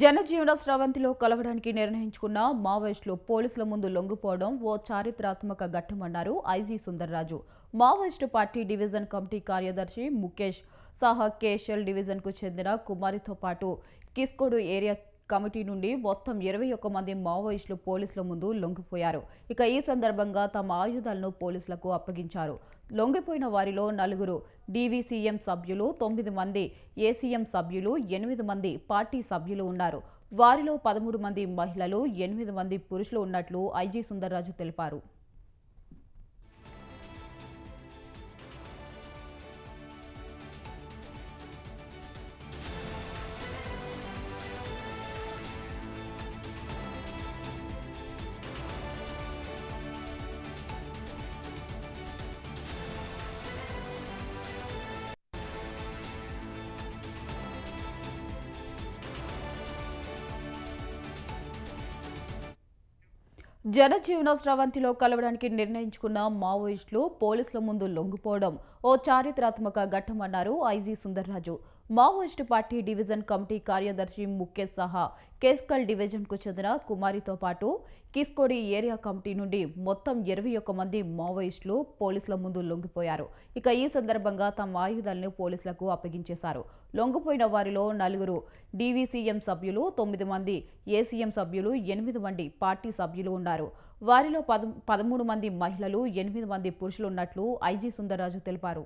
జనజీవన స్రవంతిలో కలవడానికి నిర్ణయించుకున్న మావోయిస్టులు పోలీసుల ముందు లొంగిపోవడం ఓ చారిత్రాత్మక ఘట్టమన్నారు IG Sundarraju. Maoist party division committee కార్యదర్శి ముఖేష్ సహా కేశల్ డివిజన్కు చెందిన కుమారితో పాటు కిస్కోడు ఏరియా కమిటీ నుండి మొత్తం 21 మంది మావోయిస్టులు పోలీసుల ముందు లొంగిపోయారు. ఇక ఈ సందర్భంగా తమ ఆయుధాలను పోలీసులకు అప్పగించారు. లొంగిపోయిన వారిలో 4 డీవీసీఎం సభ్యులు, 9 మంది ఏసీఎం సభ్యులు, 8 మంది పార్టీ సభ్యులు ఉన్నారు. వారిలో 13 మంది మహిళలు, 8 మంది పురుషులు ఉన్నట్లు ఐజీ సుందర్రాజు తెలిపారు. జనజీవన స్రవంతిలో కలవడానికి నిర్ణయించుకున్న మావోయిస్టులు పోలీసుల ముందు లొంగిపోవడం ఓ చారిత్రాత్మక ఘట్టమన్నారు IG Sundarraju. Maoist party division committee కార్యదర్శి ముఖేష్ సహా కేస్కల్ డివిజన్కు చెందిన కుమారితో పాటు కిస్కోడి ఏరియా కమిటీ నుండి మొత్తం 21 మంది మావోయిస్టులు పోలీసుల ముందు లొంగిపోయారు. ఇక ఈ సందర్భంగా తమ ఆయుధాలను పోలీసులకు అప్పగించేశారు. లొంగిపోయిన వారిలో 4 డీవీసీఎం సభ్యులు, 9 మంది ఏసీఎం సభ్యులు, 8 మంది పార్టీ సభ్యులు ఉన్నారు. వారిలో 13 మంది మహిళలు, 8 మంది పురుషులు ఉన్నట్లు ఐజీ సుందర్రాజు తెలిపారు.